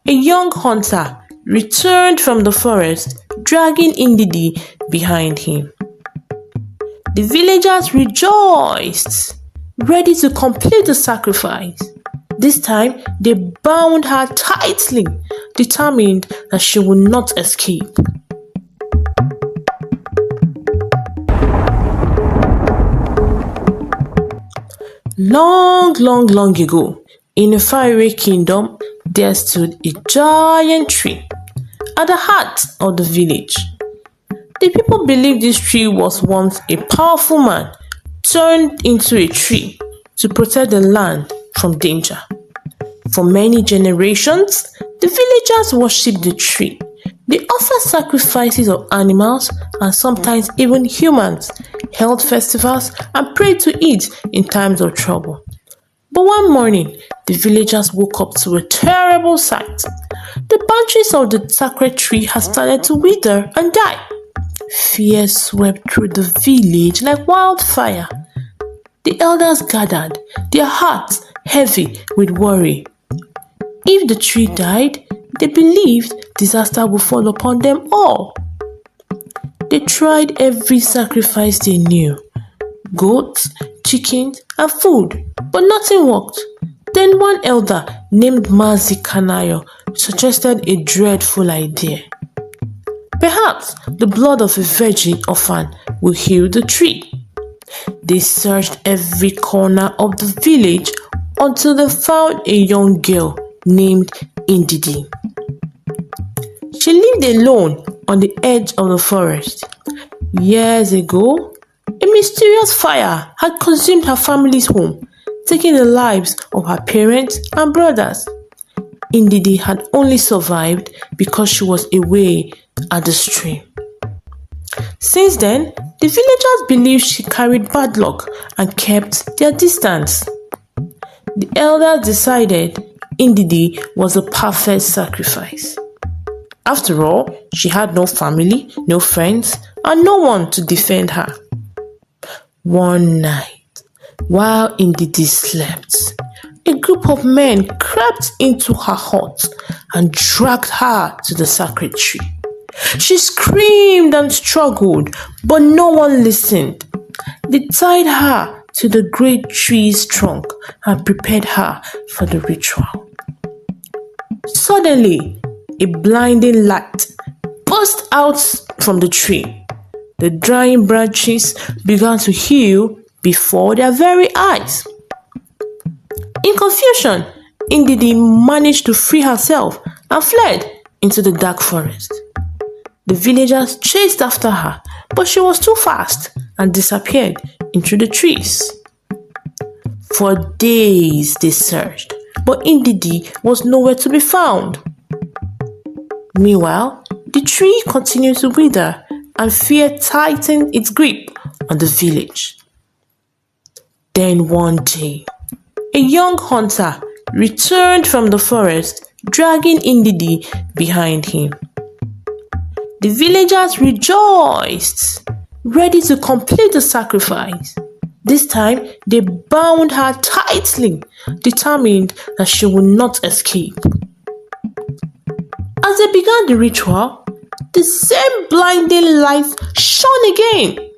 a young hunter returned from the forest, dragging Ndidi behind him. The villagers rejoiced, ready to complete the sacrifice. This time, they bound her tightly, determined that she would not escape. Long ago, in a faraway kingdom, there stood a giant tree at the heart of the village. The people believed this tree was once a powerful man turned into a tree to protect the land from danger. For many generations, the villagers worshipped the tree. They offered sacrifices of animals and sometimes even humans, held festivals, and prayed to it in times of trouble. But one morning, the villagers woke up to a terrible sight. The branches of the sacred tree had started to wither and die. Fear swept through the village like wildfire. The elders gathered, their hearts heavy with worry. If the tree died, they believed disaster would fall upon them all. They tried every sacrifice they knew: goats, chickens, and food, but nothing worked. Then one elder named Mazi Kanayo suggested a dreadful idea. Perhaps the blood of a virgin orphan will heal the tree. They searched every corner of the village until they found a young girl named Ndidi. She lived alone on the edge of the forest. Years ago, a mysterious fire had consumed her family's home, taking the lives of her parents and brothers. Ndidi had only survived because she was away at the stream. Since then, the villagers believed she carried bad luck and kept their distance. The elders decided Ndidi was a perfect sacrifice. After all, she had no family, no friends, and no one to defend her. One night, while Ndidi slept, a group of men crept into her hut and dragged her to the sacred tree. She screamed and struggled, but no one listened. They tied her to the great tree's trunk and prepared her for the ritual. Suddenly, a blinding light burst out from the tree. The drying branches began to heal before their very eyes. In confusion, Ndidi managed to free herself and fled into the dark forest. The villagers chased after her, but she was too fast and disappeared into the trees. For days they searched, but Ndidi was nowhere to be found. Meanwhile, the tree continued to wither and fear tightened its grip on the village. Then one day, a young hunter returned from the forest, dragging Ndidi behind him. The villagers rejoiced, ready to complete the sacrifice. This time, they bound her tightly, determined that she would not escape. As they began the ritual, the same blinding light shone again,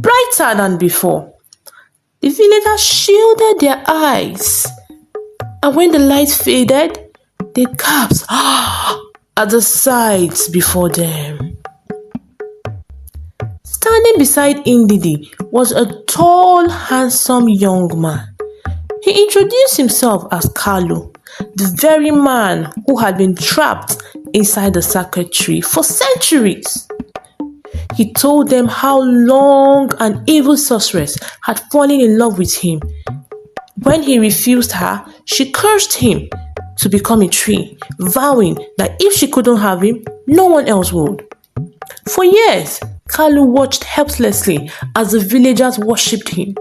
brighter than before. The villagers shielded their eyes, and when the light faded, they gasped at the sights before them. Standing beside Ndidi was a tall, handsome young man. He introduced himself as Kalu, the very man who had been trapped inside the sacred tree for centuries. He told them how long an evil sorceress had fallen in love with him. When he refused her, she cursed him to become a tree, vowing that if she couldn't have him, no one else would. For years, Kalu watched helplessly as the villagers worshipped him.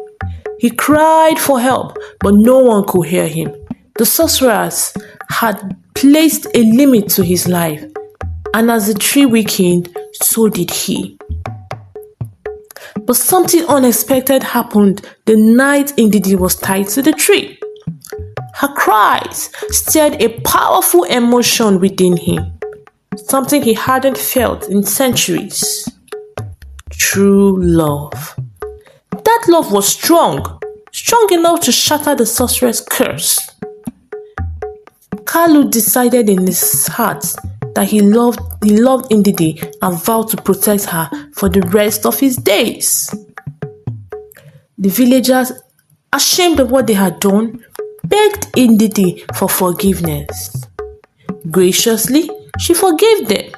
He cried for help, but no one could hear him. The sorceress had placed a limit to his life, and as the tree weakened, so did he. But something unexpected happened the night Ndidi was tied to the tree. Her cries stirred a powerful emotion within him, something he hadn't felt in centuries. True love. That love was strong enough to shatter the sorcerer's curse. Kalu decided in his heart that he loved Ndidi and vowed to protect her for the rest of his days. The villagers, ashamed of what they had done, begged Ndidi for forgiveness. Graciously, she forgave them.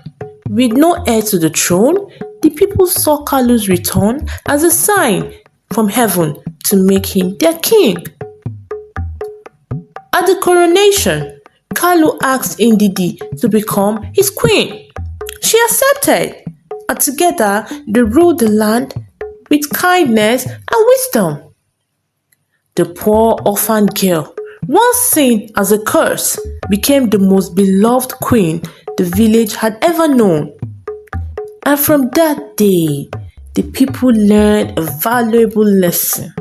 With no heir to the throne, the people saw Kalu's return as a sign from heaven to make him their king. At the coronation, Kalu asked Ndidi to become his queen. She accepted, and together they ruled the land with kindness and wisdom. The poor orphan girl, once seen as a curse, became the most beloved queen the village had ever known. And from that day, the people learned a valuable lesson.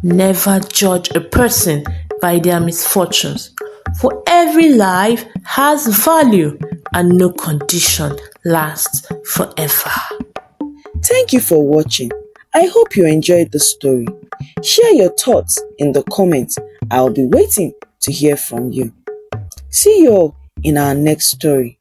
Never judge a person by their misfortunes, for every life has value and no condition lasts forever. Thank you for watching. I hope you enjoyed the story. Share your thoughts in the comments. I'll be waiting to hear from you. See you all in our next story.